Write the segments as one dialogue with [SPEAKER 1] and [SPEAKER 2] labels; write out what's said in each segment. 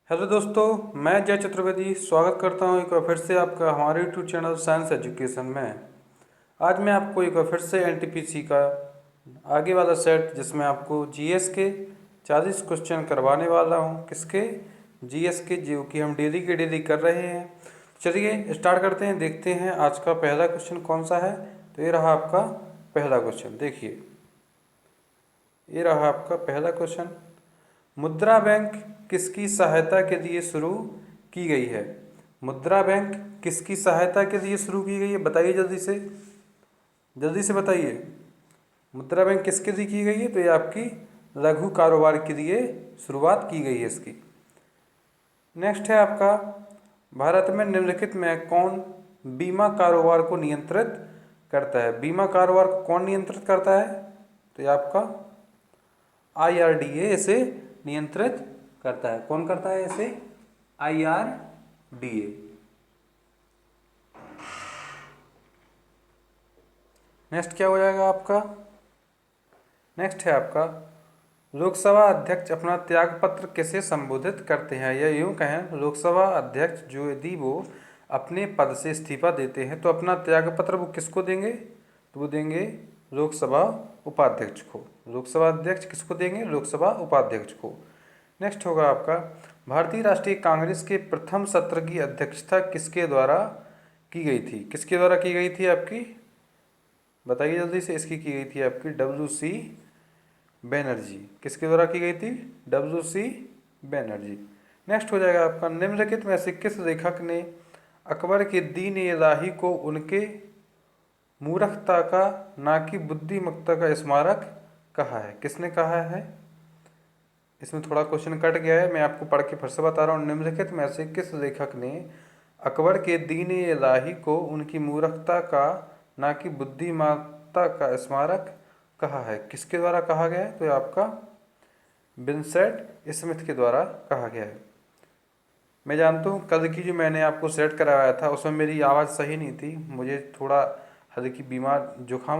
[SPEAKER 1] Hello दोस्तों, मैं जय चतुर्वेदी स्वागत करता हूं एक बार फिर से आपका हमारे यूट्यूब चैनल साइंस एजुकेशन में। आज मैं आपको एक बार फिर से एनटीपीसी का आगे वाला सेट जिसमें आपको जीएस के 40 क्वेश्चन करवाने वाला हूं। किसके? जीएस के, जो कि हम डेली के डेली कर रहे हैं। चलिए स्टार्ट करते हैं, देखते हैं आज का पहला क्वेश्चन कौन सा है। तो ये रहा आपका पहला क्वेश्चन, देखिए ये रहा आपका पहला क्वेश्चन। मुद्रा बैंक किसकी सहायता के लिए शुरू की गई है? मुद्रा बैंक किसकी सहायता के लिए शुरू की गई है? बताइए जल्दी से बताइए। मुद्रा बैंक किसके लिए की गई है? तो ये आपकी लघु कारोबार के लिए शुरुआत की गई है इसकी। नेक्स्ट है आपका, भारत में निम्नलिखित में कौन बीमा कारोबार को नियंत्रित करता है? बीमा कारोबार को कौन नियंत्रित करता है? तो ये आपका IRDA इसे नियंत्रित करता है। कौन करता है इसे? IRDA। नेक्स्ट क्या हो जाएगा आपका? नेक्स्ट है आपका, लोकसभा अध्यक्ष अपना त्यागपत्र किसे संबोधित करते हैं? या यूं कहें, लोकसभा अध्यक्ष जो यदि वो अपने पद से इस्तीफा देते हैं तो अपना त्यागपत्र वो किसको देंगे? तो वो देंगे लोकसभा उपाध्यक्ष को। लोकसभा अध्यक्ष किसको देंगे? लोकसभा उपाध्यक्ष को। नेक्स्ट होगा आपका, भारतीय राष्ट्रीय कांग्रेस के प्रथम सत्र की अध्यक्षता किसके द्वारा की गई थी? किसके द्वारा की गई थी आपकी? बताइए जल्दी से। इसकी की गई थी आपकी WC बनर्जी। किसके द्वारा की गई थी? WC बनर्जी। नेक्स्ट हो जाएगा आपका, निम्नलिखित में से किस लेखक ने अकबर के दीन इलाही को उनके मूर्खता का ना कि बुद्धिमत्ता का स्मारक कहा है? किसने कहा है? इसमें थोड़ा क्वेश्चन कट गया है, मैं आपको पढ़ के फिर से बता रहा हूँ। निम्नलिखित में से किस लेखक ने अकबर के दीन इलाही को उनकी मूर्खता का ना कि बुद्धिमत्ता का स्मारक कहा है? किसके द्वारा कहा गया है? तो आपका विंसेंट स्मिथ के द्वारा कहा गया है। मैं जानता हूँ कल की जो मैंने आपको सेट कराया था उसमें मेरी आवाज़ सही नहीं थी, मुझे थोड़ा हल्की बीमार जुकाम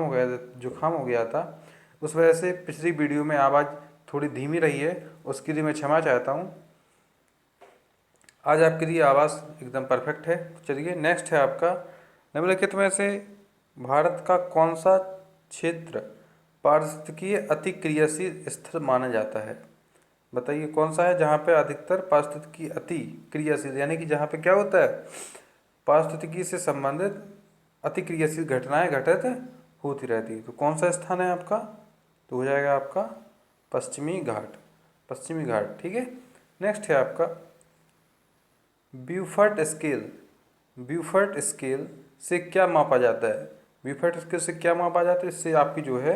[SPEAKER 1] हो गया था। उस वजह से पिछली वीडियो में आवाज़ थोड़ी धीमी रही है, उसके लिए मैं क्षमा चाहता हूँ। आज आपके लिए आवाज़ एकदम परफेक्ट है। चलिए नेक्स्ट है आपका, निम्नलिखित में से भारत का कौन सा क्षेत्र पारिस्थितिकीय अति क्रियाशील स्थल माना जाता है? बताइए कौन सा है जहाँ पे अधिकतर पारिस्थितिकी अति क्रियाशील, यानी कि जहाँ पे क्या होता है, पारिस्थितिकी से संबंधित अति क्रियाशील घटनाएं घटित होती रहती है। तो कौन सा स्थान है आपका? तो हो जाएगा आपका पश्चिमी घाट। पश्चिमी घाट, ठीक है। नेक्स्ट है आपका, ब्यूफर्ट स्केल। ब्यूफर्ट स्केल से क्या मापा जाता है? ब्यूफर्ट स्केल से क्या मापा जाता है? इससे आपकी जो है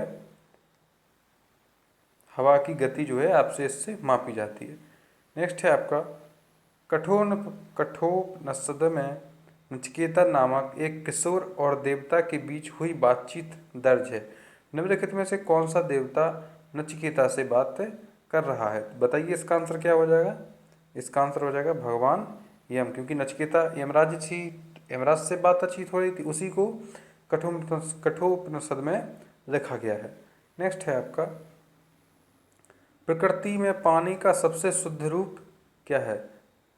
[SPEAKER 1] हवा की गति जो है आपसे इससे मापी जाती है। नेक्स्ट है आपका, कठोपनिषद में नचिकेता नामक एक किशोर और देवता के बीच हुई बातचीत दर्ज है। निम्नलिखित में से कौन सा देवता नचिकेता से बात कर रहा है? बताइए इसका आंसर क्या हो जाएगा? इसका आंसर हो जाएगा भगवान यम, क्योंकि नचिकेता यमराज से बातचीत हो रही थी, उसी को कठोपनिषद में लिखा गया है। नेक्स्ट है आपका, प्रकृति में पानी का सबसे शुद्ध रूप क्या है?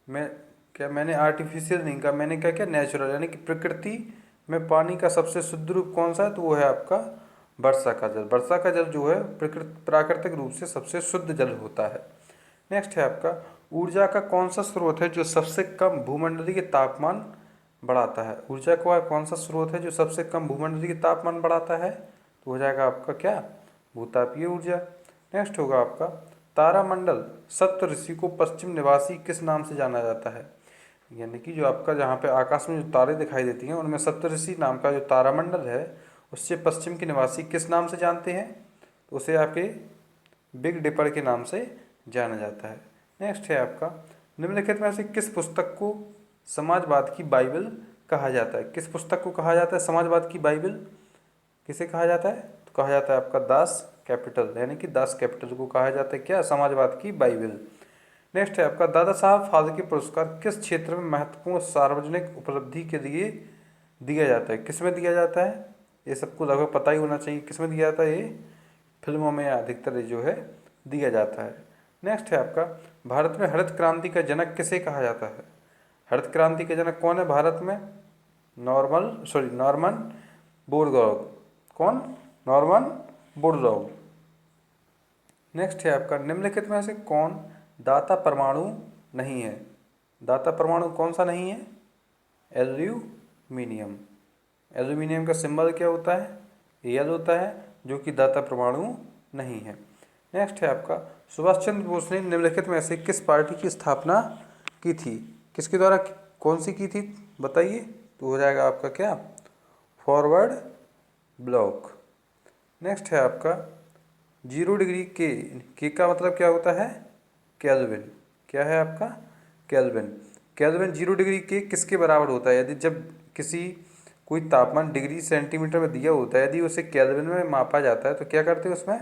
[SPEAKER 1] मैंने आर्टिफिशियल नहीं कहा, मैंने क्या क्या नेचुरल, यानी कि प्रकृति में पानी का सबसे शुद्ध रूप कौन सा है? तो वो है आपका वर्षा का जल। वर्षा का जल जो है प्राकृतिक रूप से सबसे शुद्ध जल होता है। नेक्स्ट है आपका, ऊर्जा का कौन सा स्रोत है जो सबसे कम भूमंडलीय तापमान बढ़ाता है? ऊर्जा का कौन सा स्रोत है जो सबसे कम भूमंडलीय तापमान बढ़ाता है? तो हो जाएगा आपका क्या? भूतापीय ऊर्जा। नेक्स्ट होगा आपका, तारामंडल सप्त ऋषि को पश्चिम निवासी किस नाम से जाना जाता है? यानी कि जो आपका जहाँ पे आकाश में जो तारे दिखाई देती हैं उनमें सप्तऋषि नाम का जो तारामंडल है उससे पश्चिम के निवासी किस नाम से जानते हैं? तो उसे आपके बिग डिपर के नाम से जाना जाता है। नेक्स्ट है आपका, निम्नलिखित में से किस पुस्तक को समाजवाद की बाइबल कहा जाता है? किस पुस्तक को कहा जाता है समाजवाद की बाइबल? किसे कहा जाता है? तो कहा जाता है आपका दास कैपिटल, यानी कि दास कैपिटल को कहा जाता है क्या? समाजवाद की बाइबल। नेक्स्ट है आपका, दादा साहब फाल्के पुरस्कार किस क्षेत्र में महत्वपूर्ण सार्वजनिक उपलब्धि के लिए दिया जाता है? किस में दिया जाता है? ये सबको लगभग पता ही होना चाहिए किस में दिया जाता है। ये फिल्मों में अधिकतर जो है दिया जाता है। नेक्स्ट है आपका, भारत में हरित क्रांति का जनक किसे कहा जाता है? हरित क्रांति के जनक कौन है भारत में? Norman Borlaug. कौन? Norman Borlaug. नेक्स्ट है आपका, निम्नलिखित में से कौन दाता परमाणु नहीं है? दाता परमाणु कौन सा नहीं है? एल्यूमिनियम। एल्यूमिनियम का सिंबल क्या होता है? एल होता है, जो कि दाता परमाणु नहीं है। नेक्स्ट है आपका, सुभाष चंद्र बोस ने निम्नलिखित में से किस पार्टी की स्थापना की थी? किसके द्वारा, कौन सी की थी बताइए? तो हो जाएगा आपका क्या? Forward block. नेक्स्ट है आपका, 0 डिग्री के का मतलब क्या होता है? केल्विन। क्या है आपका? केल्विन। केल्विन 0 डिग्री के किसके बराबर होता है? यदि जब किसी कोई तापमान डिग्री सेंटीमीटर में दिया होता है, यदि उसे केल्विन में मापा जाता है तो क्या करते हैं? उसमें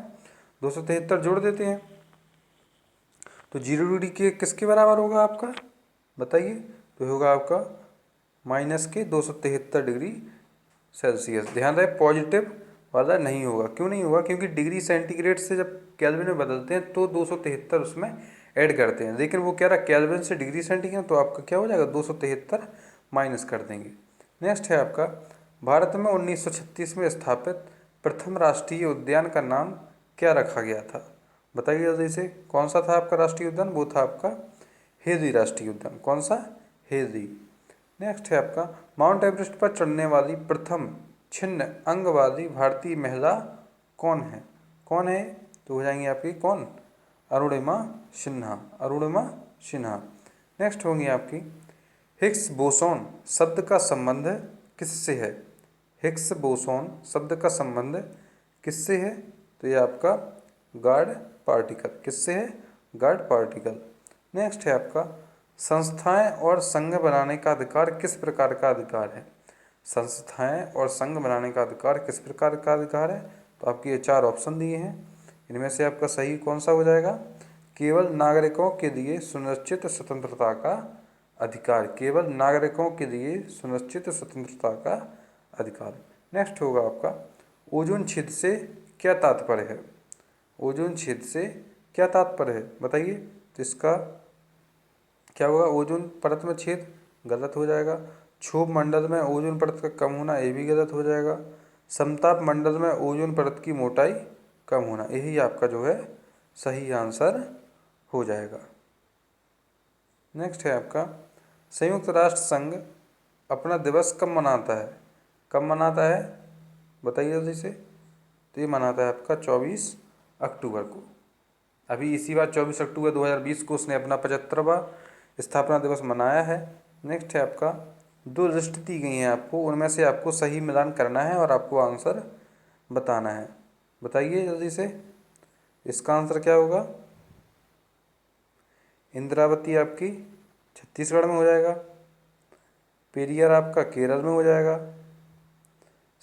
[SPEAKER 1] 273 जोड़ देते हैं। तो 0 डिग्री के किसके बराबर होगा आपका? बताइए। तो होगा आपका -273 डिग्री सेल्सियस। ध्यान रहे, पॉजिटिव वाला नहीं होगा। क्यों नहीं होगा? क्योंकि डिग्री सेंटीग्रेड से जब केल्विन में बदलते हैं तो 273 उसमें ऐड करते हैं, लेकिन वो कह रहा है केल्विन से डिग्री सेंटीग्रेड, तो आपका क्या हो जाएगा? 273 माइनस कर देंगे। नेक्स्ट है आपका, भारत में 1936 में स्थापित प्रथम राष्ट्रीय उद्यान का नाम क्या रखा गया था? बताइए जल्दी से। कौन सा था आपका राष्ट्रीय उद्यान? वो था आपका हेली राष्ट्रीय उद्यान। कौन सा? हेली। नेक्स्ट है आपका, माउंट एवरेस्ट पर चढ़ने वाली प्रथम छिन्न अंग वाली भारतीय महिला कौन है? कौन है? तो हो जाएंगी आपकी कौन? अरुणिमा सिन्हा। अरुणिमा सिन्हा। नेक्स्ट होंगी आपकी, हिग्स बोसोन शब्द का संबंध किससे है? हिग्स बोसोन शब्द का संबंध किससे है? तो ये आपका गॉड पार्टिकल। किससे है? God particle. नेक्स्ट है आपका, संस्थाएं और संघ बनाने का अधिकार किस प्रकार का अधिकार है? संस्थाएं और संघ बनाने का अधिकार किस प्रकार का अधिकार है? तो आपके ये 4 ऑप्शन दिए हैं, इनमें से आपका सही कौन सा हो जाएगा? केवल नागरिकों के लिए सुनिश्चित स्वतंत्रता का अधिकार। केवल नागरिकों के लिए सुनिश्चित स्वतंत्रता का अधिकार। नेक्स्ट होगा आपका, ओजोन छेद से क्या तात्पर्य है? ओजोन छेद से क्या तात्पर्य है? बताइए। तो इसका क्या होगा? ओजोन परत में छेद, गलत हो जाएगा। क्षोभ मंडल में ओजोन परत का कम होना, ये भी गलत हो जाएगा। समताप मंडल में ओजोन परत की मोटाई कम होना, यही आपका जो है सही आंसर हो जाएगा। नेक्स्ट है आपका, संयुक्त राष्ट्र संघ अपना दिवस कब मनाता है? कब मनाता है? बताइए जल्दी से। तो ये मनाता है आपका 24 अक्टूबर को। अभी इसी बार 24 अक्टूबर 2020 को उसने अपना 75वां स्थापना दिवस मनाया है। नेक्स्ट है आपका, 2 लिस्ट दी गई हैं आपको, उनमें से आपको सही मिलान करना है और आपको आंसर बताना है। बताइए जल्दी से। इसका आंसर क्या होगा? इंद्रावती आपकी छत्तीसगढ़ में हो जाएगा, पेरियार आपका केरल में हो जाएगा,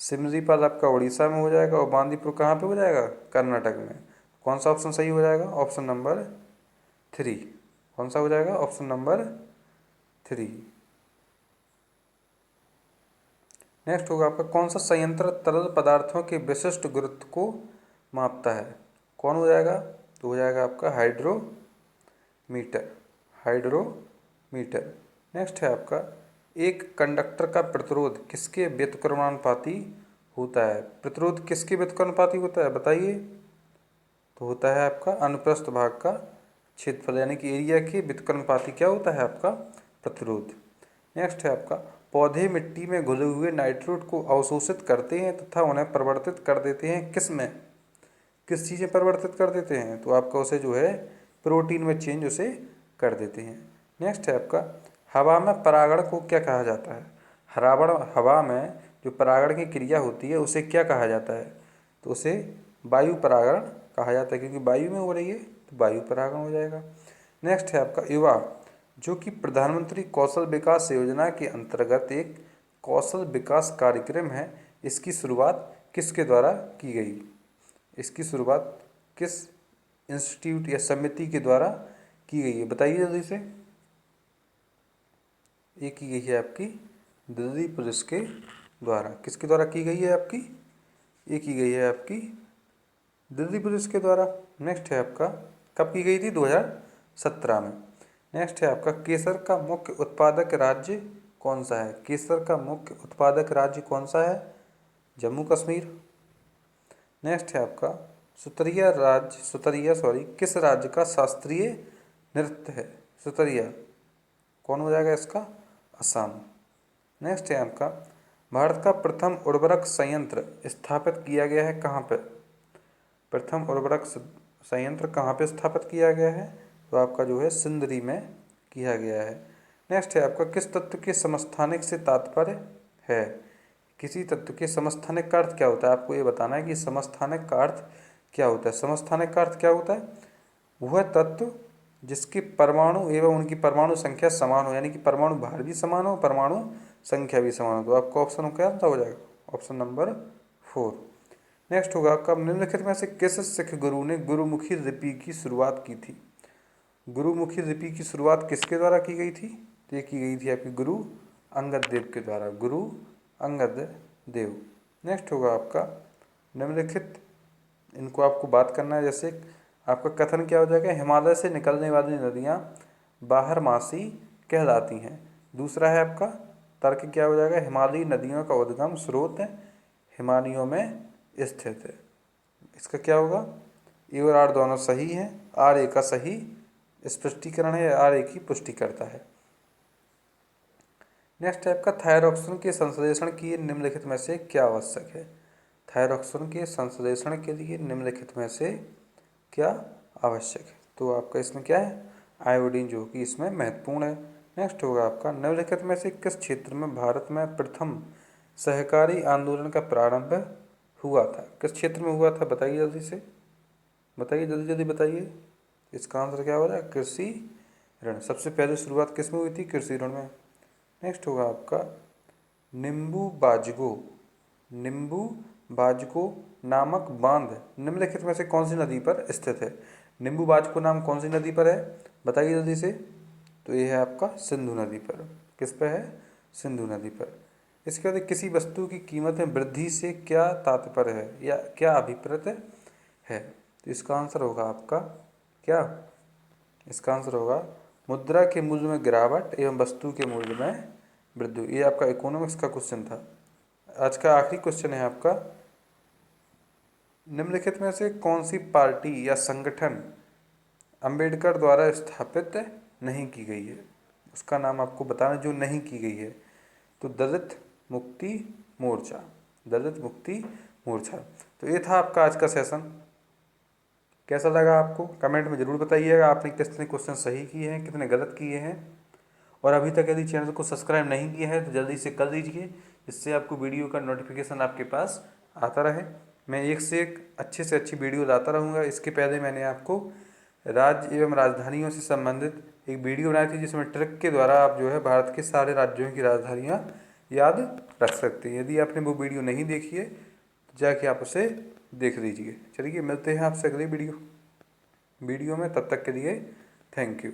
[SPEAKER 1] सिमलीपाल आपका उड़ीसा में हो जाएगा, और बांदीपुर कहाँ पे हो जाएगा? कर्नाटक में। कौन सा ऑप्शन सही हो जाएगा? Option number 3। कौन सा हो जाएगा? Option number 3। नेक्स्ट होगा आपका, कौन सा संयंत्र तरल पदार्थों के विशिष्ट गुरुत्व को मापता है? कौन हो जाएगा? तो हो जाएगा आपका हाइड्रोमीटर। हाइड्रोमीटर। नेक्स्ट है आपका, एक कंडक्टर का प्रतिरोध किसके व्युत्क्रमानुपाती होता है? प्रतिरोध किसके व्युत्क्रमानुपाती होता है? बताइए। तो होता है आपका अनुप्रस्थ भाग का क्षेत्रफल, यानी कि एरिया के व्युत्क्रमानुपाती क्या होता है? आपका प्रतिरोध। नेक्स्ट है आपका, पौधे मिट्टी में घुले हुए नाइट्रोट को अवशोषित करते हैं तथा उन्हें परिवर्तित कर देते हैं किस में? किस चीज़ में परिवर्तित कर देते हैं? तो आपका उसे जो है प्रोटीन में चेंज उसे कर देते हैं। नेक्स्ट है आपका, हवा में परागण को क्या कहा जाता है? हवा में जो परागण की क्रिया होती है उसे क्या कहा जाता है? तो उसे वायु परागण कहा जाता है, क्योंकि वायु में हो रही है तो वायु परागण हो जाएगा। नेक्स्ट है आपका, युवा जो कि प्रधानमंत्री कौशल विकास योजना के अंतर्गत एक कौशल विकास कार्यक्रम है, इसकी शुरुआत किसके द्वारा की गई? इसकी शुरुआत किस इंस्टीट्यूट या समिति के द्वारा की गई है? बताइए जल्दी से। ये की गई है आपकी दिल्ली पुलिस के द्वारा। किसके द्वारा की गई है आपकी? ये की गई है आपकी दिल्ली पुलिस के द्वारा। नेक्स्ट है आपका, कब की गई थी? 17 में। नेक्स्ट है आपका केसर का मुख्य उत्पादक राज्य कौन सा है? केसर का मुख्य उत्पादक राज्य कौन सा है? जम्मू कश्मीर। नेक्स्ट है आपका सुतरिया किस राज्य का शास्त्रीय नृत्य है? सुतरिया कौन हो जाएगा इसका? असम। नेक्स्ट है आपका भारत का प्रथम उर्वरक संयंत्र स्थापित किया गया है कहाँ पे? प्रथम उर्वरक संयंत्र कहाँ पे स्थापित किया गया है? तो आपका जो है सिंदरी में किया गया है। नेक्स्ट है आपका किस तत्व के समस्थानिक से तात्पर्य है? किसी तत्व के समस्थानिक का अर्थ क्या होता है? आपको ये बताना है कि समस्थानिक का अर्थ क्या होता है। समस्थानिक का अर्थ क्या होता है? वह तत्व जिसके परमाणु एवं उनकी परमाणु संख्या समान हो, यानी कि परमाणु भार भी समान हो, परमाणु संख्या भी समान हो। तो आपका ऑप्शन क्या आंसर हो जाएगा? Option number 4। नेक्स्ट होगा आपका निम्नलिखित में से किस सिख गुरु ने गुरुमुखी लिपि की शुरुआत की थी? गुरुमुखी लिपि की शुरुआत किसके द्वारा की गई थी? तो ये की गई थी आपकी गुरु अंगद देव के द्वारा, गुरु अंगद देव। नेक्स्ट होगा आपका निम्नलिखित, इनको आपको बात करना है। जैसे आपका कथन क्या हो जाएगा? हिमालय से निकलने वाली नदियाँ बारहमासी कहलाती हैं। दूसरा है आपका तर्क क्या हो जाएगा? हिमालयी नदियों का उद्गम स्रोत हिमालयों में स्थित है। इसका क्या होगा? ए और आर दोनों सही हैं। आर ए का सही स्पष्टीकरण है, आर ए की पुष्टि करता है। नेक्स्ट है आपका थायरॉक्सिन के संश्लेषण के लिए निम्नलिखित में से क्या आवश्यक है? थायरॉक्सिन के संश्लेषण के लिए निम्नलिखित में से क्या आवश्यक है? तो आपका इसमें क्या है? आयोडीन, जो कि इसमें महत्वपूर्ण है। नेक्स्ट होगा आपका निम्नलिखित में से किस क्षेत्र में भारत में प्रथम सहकारी आंदोलन का प्रारंभ हुआ था? किस क्षेत्र में हुआ था? बताइए जल्दी से, बताइए जल्दी जल्दी बताइए। इसका आंसर क्या हो रहा है? कृषि ऋण। सबसे पहले शुरुआत किस में हुई थी? कृषि ऋण में। नेक्स्ट होगा आपका नींबू बाजको नामक बांध निम्नलिखित में से कौन सी नदी पर स्थित है? नींबू बाजको नाम कौन सी नदी पर है? बताइए जल्दी से। तो ये है आपका सिंधु नदी पर। किस पे है? सिंधु नदी पर। इसके बाद किसी वस्तु की कीमत में वृद्धि से क्या तात्पर्य है या क्या अभिप्रेत है? तो इसका आंसर होगा आपका क्या? इसका आंसर होगा मुद्रा के मूल्य में गिरावट एवं वस्तु के मूल्य में वृद्धि। ये आपका इकोनॉमिक्स का क्वेश्चन था। आज का आखिरी क्वेश्चन है आपका निम्नलिखित में से कौन सी पार्टी या संगठन अंबेडकर द्वारा स्थापित नहीं की गई है? उसका नाम आपको बताना जो नहीं की गई है। तो दलित मुक्ति मोर्चा, दलित मुक्ति मोर्चा। तो ये था आपका आज का सेशन। कैसा लगा आपको? कमेंट में ज़रूर बताइएगा। आपने कितने क्वेश्चन सही किए हैं, कितने गलत किए हैं। और अभी तक यदि चैनल को सब्सक्राइब नहीं किया है तो जल्दी से कर लीजिए, जिससे आपको वीडियो का नोटिफिकेशन आपके पास आता रहे। मैं एक से एक अच्छे से अच्छी वीडियो लाता रहूँगा। इसके पहले मैंने आपको राज्य एवं राजधानियों से संबंधित एक वीडियो बनाई थी, जिसमें ट्रिक के द्वारा आप जो है भारत के सारे राज्यों की राजधानियाँ याद रख सकते हैं। यदि आपने वो वीडियो नहीं देखी है तो जाके आप उसे देख लीजिए। चलिए मिलते हैं आपसे अगली वीडियो में। तब तक के लिए थैंक यू।